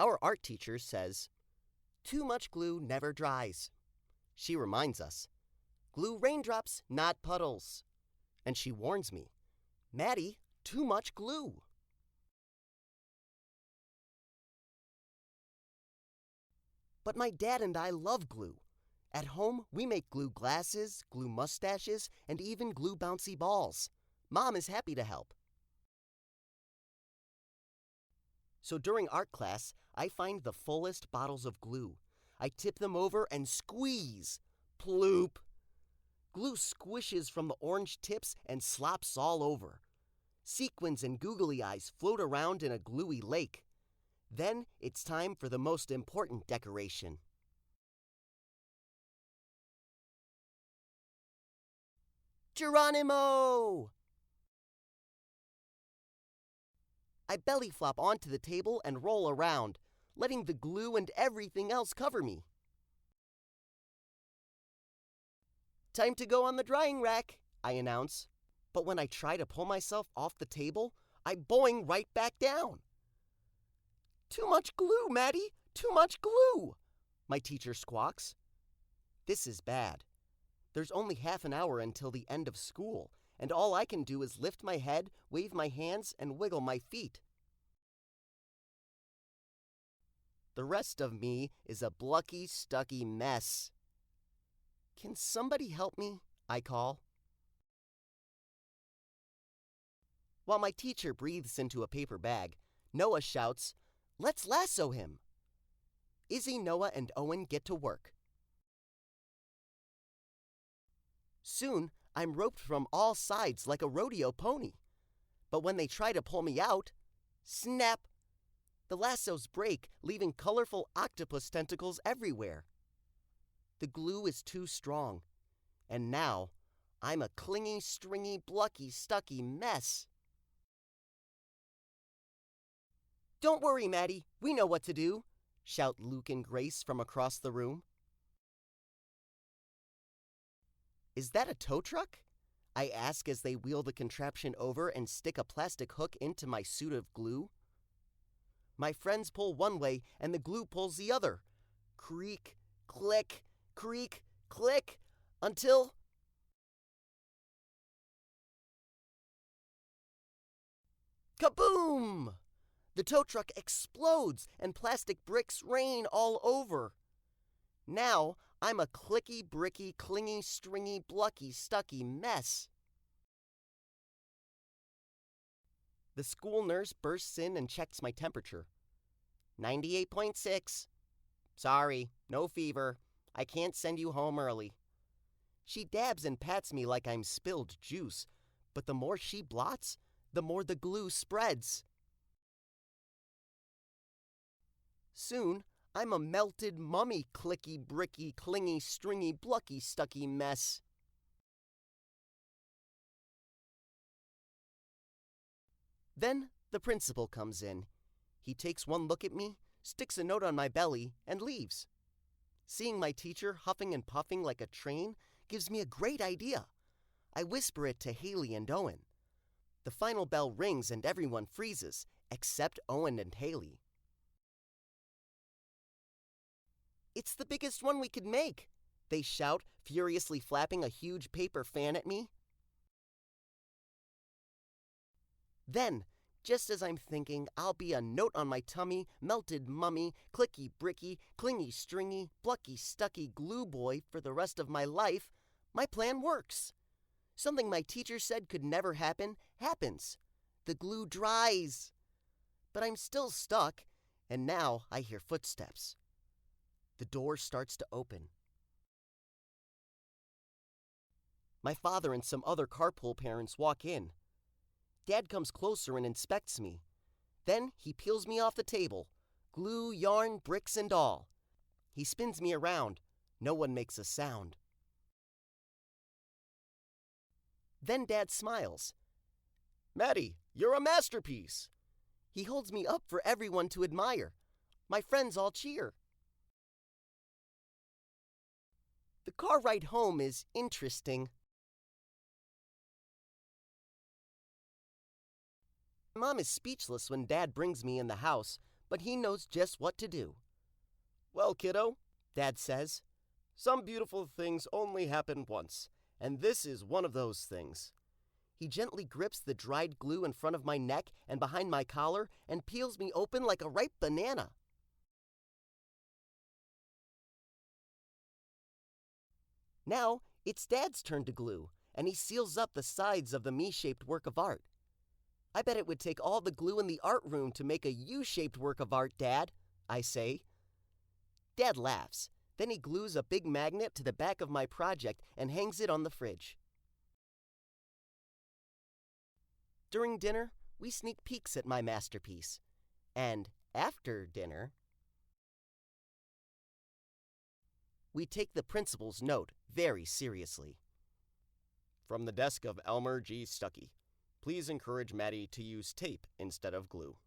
Our art teacher says, "Too much glue never dries." She reminds us, "Glue raindrops, not puddles." And she warns me, "Maddie, too much glue." But my dad and I love glue. At home, we make glue glasses, glue mustaches, and even glue bouncy balls. Mom is happy to help. So during art class, I find the fullest bottles of glue. I tip them over and squeeze. Ploop. Glue squishes from the orange tips and slops all over. Sequins and googly eyes float around in a gluey lake. Then it's time for the most important decoration. Geronimo! I belly flop onto the table and roll around, letting the glue and everything else cover me. "Time to go on the drying rack," I announce. But when I try to pull myself off the table, I boing right back down. "Too much glue, Maddie! Too much glue!" my teacher squawks. This is bad. There's only half an hour until the end of school, and all I can do is lift my head, wave my hands, and wiggle my feet. The rest of me is a blucky, stucky mess. "Can somebody help me?" I call. While my teacher breathes into a paper bag, Noah shouts, "Let's lasso him!" Izzy, Noah, and Owen get to work. Soon, I'm roped from all sides like a rodeo pony. But when they try to pull me out, snap! The lassos break, leaving colorful octopus tentacles everywhere. The glue is too strong, and now I'm a clingy, stringy, blucky, stucky mess. "Don't worry, Maddie, we know what to do," shout Luke and Grace from across the room. "Is that a tow truck?" I ask as they wheel the contraption over and stick a plastic hook into my suit of glue. My friends pull one way and the glue pulls the other. Creak, click, creak, click, until... Kaboom! The tow truck explodes and plastic bricks rain all over. Now I'm a clicky, bricky, clingy, stringy, blucky, stucky mess. The school nurse bursts in and checks my temperature. 98.6. "Sorry, no fever. I can't send you home early." She dabs and pats me like I'm spilled juice, but the more she blots, the more the glue spreads. Soon, I'm a melted mummy, clicky, bricky, clingy, stringy, blucky, stucky mess. Then the principal comes in. He takes one look at me, sticks a note on my belly, and leaves. Seeing my teacher huffing and puffing like a train gives me a great idea. I whisper it to Haley and Owen. The final bell rings and everyone freezes, except Owen and Haley. "It's the biggest one we could make," they shout, furiously flapping a huge paper fan at me. Then, just as I'm thinking I'll be a note on my tummy, melted mummy, clicky bricky, clingy stringy, blucky stucky glue boy for the rest of my life, my plan works. Something my teacher said could never happen, happens. The glue dries. But I'm still stuck, and now I hear footsteps. The door starts to open. My father and some other carpool parents walk in. Dad comes closer and inspects me. Then he peels me off the table, glue, yarn, bricks, and all. He spins me around. No one makes a sound. Then Dad smiles. "Maddie, you're a masterpiece." He holds me up for everyone to admire. My friends all cheer. The car ride home is interesting. Mom is speechless when Dad brings me in the house, but he knows just what to do. "Well, kiddo," Dad says, "some beautiful things only happen once, and this is one of those things." He gently grips the dried glue in front of my neck and behind my collar and peels me open like a ripe banana. Now, it's Dad's turn to glue, and he seals up the sides of the me-shaped work of art. "I bet it would take all the glue in the art room to make a U-shaped work of art, Dad," I say. Dad laughs. Then he glues a big magnet to the back of my project and hangs it on the fridge. During dinner, we sneak peeks at my masterpiece. And after dinner, we take the principal's note very seriously. From the desk of Elmer G. Stuckey. Please encourage Maddie to use tape instead of glue.